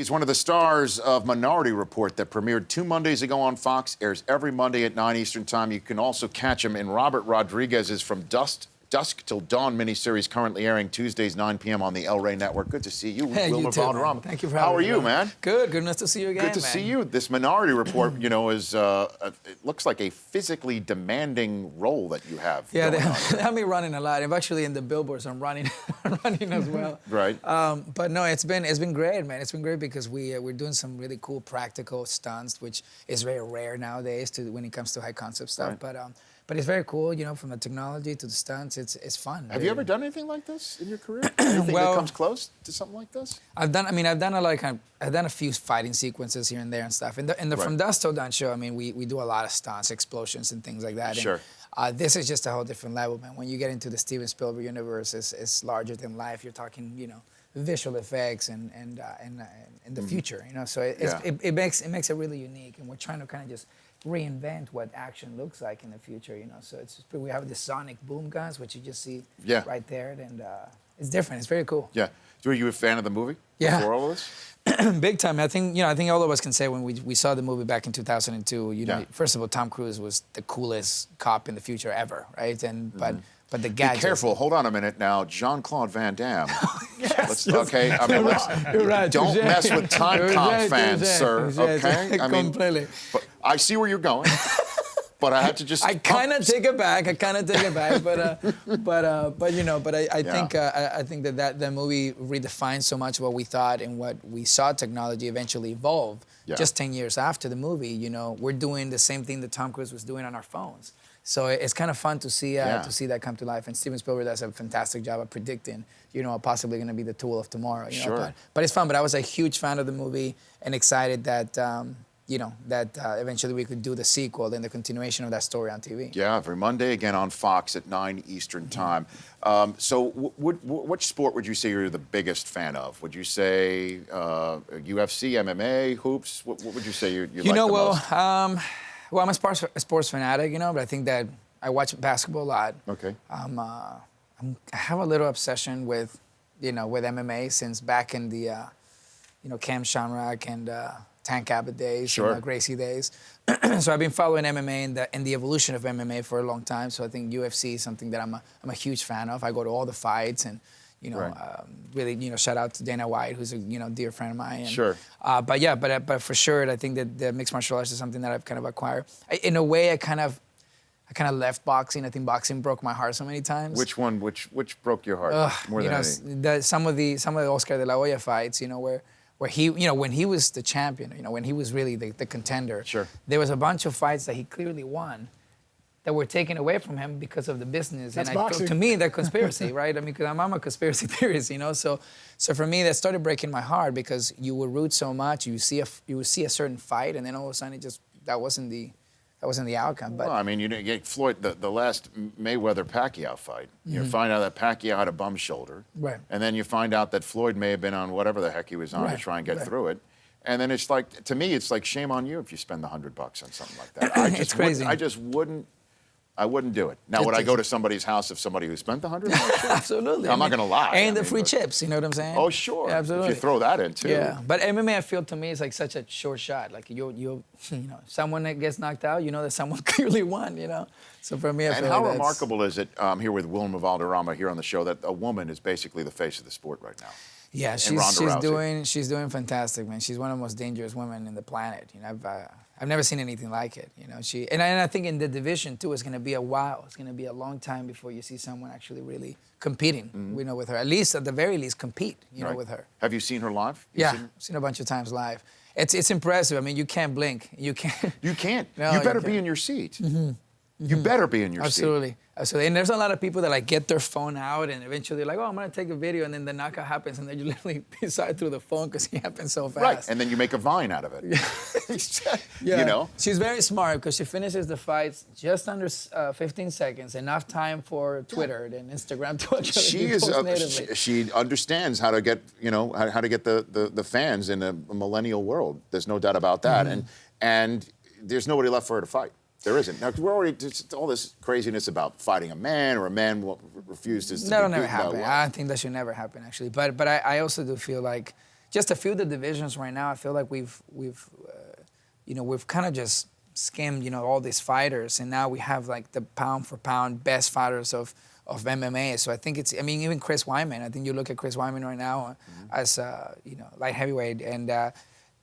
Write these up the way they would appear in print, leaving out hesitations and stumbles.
He's one of the stars of Minority Report that premiered 2 Mondays ago on Fox, airs every Monday at 9 Eastern Time. You can also catch him in Robert Rodriguez's From Dusk Till Dawn miniseries, currently airing Tuesdays, 9 p.m. on the El Rey Network. Good to see you, Hey, Wilmer you too, Valderrama. man. Thank you for having me. How are you, man? Good. Good. Nice to see you again, Good to see you. This Minority Report, you know, is it looks like a physically demanding role that you have. Yeah, they going on here. have me running a lot. I'm actually in the billboards. I'm running, running as well. Right. But no, it's been great, man. It's been great because we're doing some really cool practical stunts, which is very rare nowadays when it comes to high concept stuff. Right. But it's very cool, you know, from the technology to the stunts. It's fun. Have you ever done anything like this in your career? Anything that comes close to something like this? I've done a few fighting sequences here and there and stuff. In the Right. From Dusk Till Dawn show, I mean, we do a lot of stunts, explosions, and things like that. Sure. And, this is just a whole different level, man. When you get into the Steven Spielberg universe, it's larger than life. You're talking, you know, visual effects and the future, you know. So it makes it really unique, and we're trying to kind of just reinvent what action looks like in the future, you know. So we have the sonic boom guns, which you just see right there, and it's different. It's very cool. Yeah. Were you a fan of the movie before all of this? Big time. I think all of us can say when we saw the movie back in 2002. You know, first of all, Tom Cruise was the coolest cop in the future ever, right? And but the gadgets. Be careful. Hold on a minute now. Jean-Claude Van Damme. Yes. Okay. I mean, You're right. don't mess with time comp fans, sir. Yes, Okay. I mean, completely. but I see where you're going. But I had to just. I kind of take it back. But you know, I think that movie redefined so much what we thought and what we saw technology eventually evolve. Yeah. Just 10 years after the movie, you know, we're doing the same thing that Tom Cruise was doing on our phones. So it's kind of fun to see that come to life. And Steven Spielberg does a fantastic job of predicting, you know, possibly going to be the tool of tomorrow. You know? But it's fun. But I was a huge fan of the movie and excited that. Eventually we could do the sequel and the continuation of that story on TV. Yeah, every Monday again on Fox at 9 Eastern Time. So which sport would you say you're the biggest fan of? Would you say UFC, MMA, hoops? What would you say you like the most? Well, I'm a sports fanatic, you know, but I think that I watch basketball a lot. Okay. I have a little obsession with MMA since back in the, Cam Shamrock and Tank Abbott days, and Gracie days. So I've been following MMA and the evolution of MMA for a long time. So I think UFC is something that I'm a huge fan of. I go to all the fights and, really, shout out to Dana White, who's a dear friend of mine. And, but for sure, I think that the mixed martial arts is something that I've kind of acquired. In a way, I kind of left boxing. I think boxing broke my heart so many times. Which one? Which broke your heart more than any? Some of the Oscar de la Hoya fights, where he, when he was the champion, when he was really the contender, there was a bunch of fights that he clearly won that were taken away from him because of the business. That's and boxing. To me, they're conspiracy, right? I mean, because I'm a conspiracy theorist, So for me, that started breaking my heart because you would root so much, you would see a certain fight, and then all of a sudden, that wasn't the outcome. But well, I mean, you get Floyd, the last Mayweather-Pacquiao fight. You find out that Pacquiao had a bum shoulder. Right. And then you find out that Floyd may have been on whatever the heck he was on to try and get through it. And then it's like, to me, it's like shame on you if you spend $100 on something like that. It's crazy. I wouldn't do it. Now, would I go to somebody's house if somebody who spent the $100? Sure. Absolutely. I'm not going to lie. And the free chips, you know what I'm saying? Oh, sure. Yeah, absolutely. If you throw that in, too. Yeah, but MMA, I feel, to me, is like such a short shot. Like, someone that gets knocked out, that someone clearly won, So for me, I feel And how like remarkable is it, here with Wilmer Valderrama here on the show, that a woman is basically the face of the sport right now? Yeah, she's doing fantastic, man. She's one of the most dangerous women in the planet. I've never seen anything like it. And I think in the division too, it's going to be a while. It's going to be a long time before you see someone actually really competing. With her. At least, at the very least, compete. With her. Have you seen her live? I've seen her a bunch of times live. It's impressive. I mean, you can't blink. You can't. You can't. No, you better be in your seat. You better be in your seat. Absolutely. And there's a lot of people that get their phone out and eventually they're like, oh, I'm going to take a video, and then the knockout happens and then you literally decide through the phone because it happens so fast. Right, and then you make a vine out of it. Yeah. She's very smart because she finishes the fights just under 15 seconds, enough time for Twitter and Instagram to actually post natively. She understands how to get, how to get the fans in a millennial world. There's no doubt about that. And there's nobody left for her to fight. There isn't. Now, we're already just all this craziness about fighting a man or a man refused to. That'll never happen. I think that should never happen, actually. But I also do feel like, just a few of the divisions right now, I feel like we've kind of just skimmed, all these fighters, and now we have like the pound for pound best fighters of MMA. So I think even Chris Weidman. I think you look at Chris Weidman right now as light heavyweight,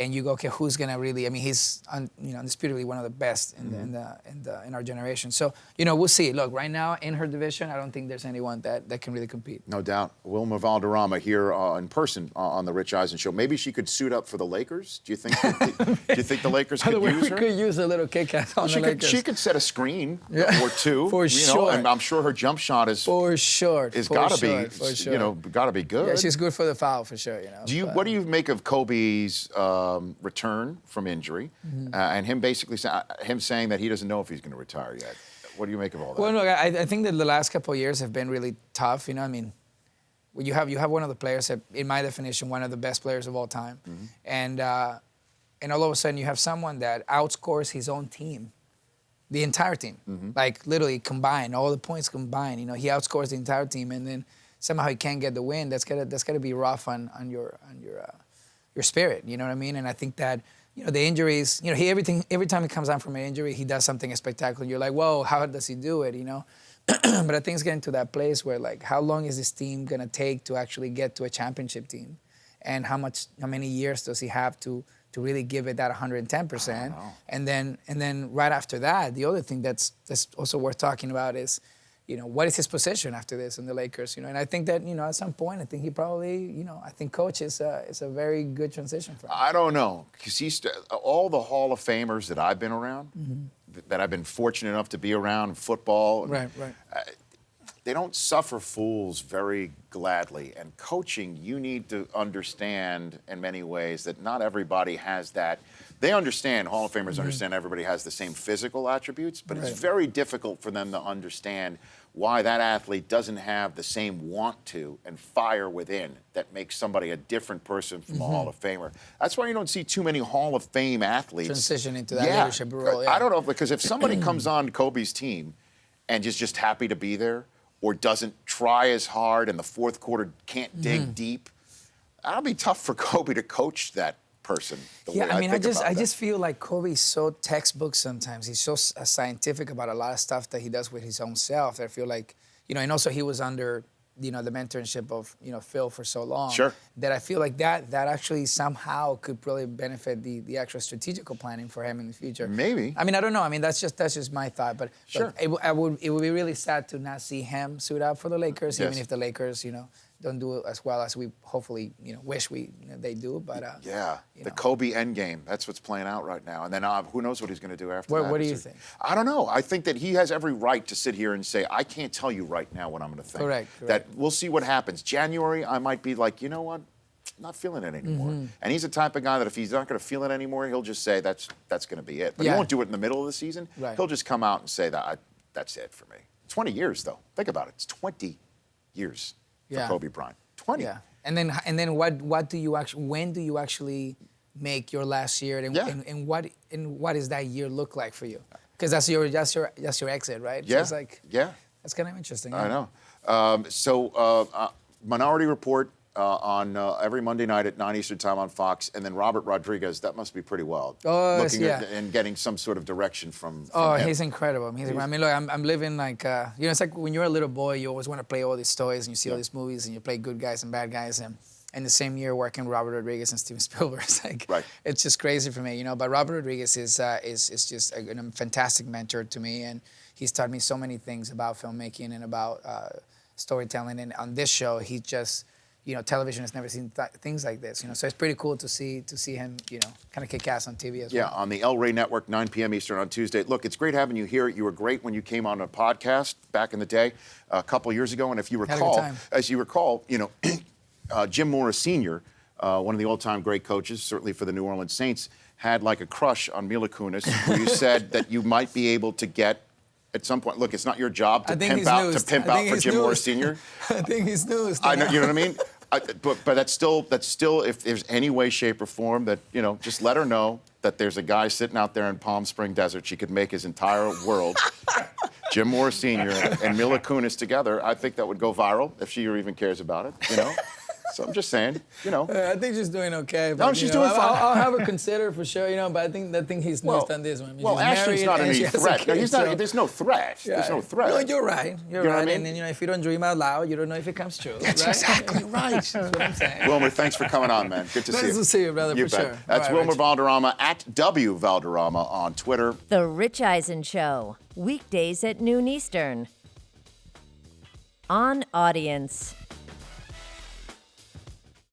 and you go, okay, who's gonna really? I mean, he's undisputedly one of the best in our generation. So we'll see. Look, right now in her division, I don't think there's anyone that can really compete. No doubt. Wilmer Valderrama here in person on the Rich Eisen Show. Maybe she could suit up for the Lakers. Do you think? Do you think the Lakers could use her? We could use a little kick-ass on the Lakers. She could set a screen or two. For sure. And I'm sure her jump shot is for sure. Is gotta be gotta be good. Yeah, she's good for the foul for sure. What do you make of Kobe's return from injury, and him basically saying that he doesn't know if he's going to retire yet? What do you make of all that? Well, look, I think that the last couple of years have been really tough. I mean, you have one of the players that, in my definition, one of the best players of all time, and all of a sudden you have someone that outscores his own team, the entire team, like literally combined, all the points combined. He outscores the entire team, and then somehow he can't get the win. That's gotta be rough on your spirit, you know what I mean? And I think that, the injuries, every time he comes down from an injury, he does something spectacular. You're like, whoa, how does he do it, But I think it's getting to that place where, like, how long is this team gonna take to actually get to a championship team? And how many years does he have to really give it that 110%? And then right after that, the other thing that's also worth talking about is, what is his position after this in the Lakers? And I think that, at some point, I think he probably, I think coach is a very good transition for him. I don't know, because all the Hall of Famers that I've been around, that I've been fortunate enough to be around in football, Right. They don't suffer fools very gladly. And coaching, you need to understand in many ways that not everybody has that. They understand, Hall of Famers understand everybody has the same physical attributes, but it's very difficult for them to understand why that athlete doesn't have the same want to and fire within that makes somebody a different person from a Hall of Famer. That's why you don't see too many Hall of Fame athletes transition into that leadership role. Yeah. I don't know, because if somebody comes on Kobe's team and is just happy to be there, or doesn't try as hard in the fourth quarter, can't dig deep, that'll be tough for Kobe to coach that person. I just feel like Kobe's so textbook sometimes. He's so scientific about a lot of stuff that he does with his own self. That I feel like, and also he was under, the mentorship of, Phil for so long. Sure. That I feel like that actually somehow could really benefit the actual strategical planning for him in the future. Maybe. I mean, I don't know. I mean, that's just my thought. But sure. But it would be really sad to not see him suit up for the Lakers, even if the Lakers, don't do it as well as we hopefully, wish they do. But the Kobe endgame, that's what's playing out right now. And then who knows what he's going to do after that. What do you think? I don't know. I think that he has every right to sit here and say, I can't tell you right now what I'm going to think. Correct. That we'll see what happens. January, I might be like, you know what? Not feeling it anymore. And he's the type of guy that if he's not going to feel it anymore, he'll just say that's going to be it. But he won't do it in the middle of the season. Right. He'll just come out and say that's it for me. 20 years though. Think about it. It's 20 years for Kobe Bryant. 20. Yeah. And then what do you actually, when do you actually make your last year, and what does that year look like for you? Because that's your exit, right? Yeah. So it's that's kind of interesting. I know. Minority Report on every Monday night at 9 Eastern time on Fox, and then Robert Rodriguez. That must be pretty wild. Looking at and getting some sort of direction from him. He's incredible. I mean, look, I'm living like, it's like when you're a little boy, you always want to play all these toys, and you see all these movies, and you play good guys and bad guys, and the same year working with Robert Rodriguez and Steven Spielberg, it's like, it's just crazy for me, But Robert Rodriguez is just a fantastic mentor to me, and he's taught me so many things about filmmaking and about storytelling. And on this show, he just, television has never seen things like this, So it's pretty cool to see him, kind of kick ass on TV as well. Yeah, on the El Rey Network, 9 p.m. Eastern on Tuesday. Look, it's great having you here. You were great when you came on a podcast back in the day, a couple years ago. And if you recall, Jim Morris Sr., one of the all-time great coaches, certainly for the New Orleans Saints, had like a crush on Mila Kunis, who you said that you might be able to get at some point. Look, it's not your job to pimp out for Jim Morris Sr. I think he's news. I know, you know what I mean? But that's still, if there's any way, shape, or form that, just let her know that there's a guy sitting out there in Palm Spring Desert. She could make his entire world. Jim Morris Sr. and Mila Kunis together. I think that would go viral if she even cares about it, So I'm just saying, you know. I think she's doing okay. But, she's doing fine. I'll have her consider for sure, you know. But I think he's missed on this one. Well, She's Ashton's married not and any she has a threat. No, kid, he's not. so- There's no threat. Yeah. There's no threat. No, you're right. You're You know what right. I mean? And then, if you don't dream out loud, you don't know if it comes true. That's right? exactly right. That's what I'm saying. Wilmer, thanks for coming on, man. Good to see you. Nice to see you, brother, You for bet. sure. That's All right, Wilmer Rich. Valderrama at W Valderrama on Twitter. The Rich Eisen Show, weekdays at noon Eastern. On Audience.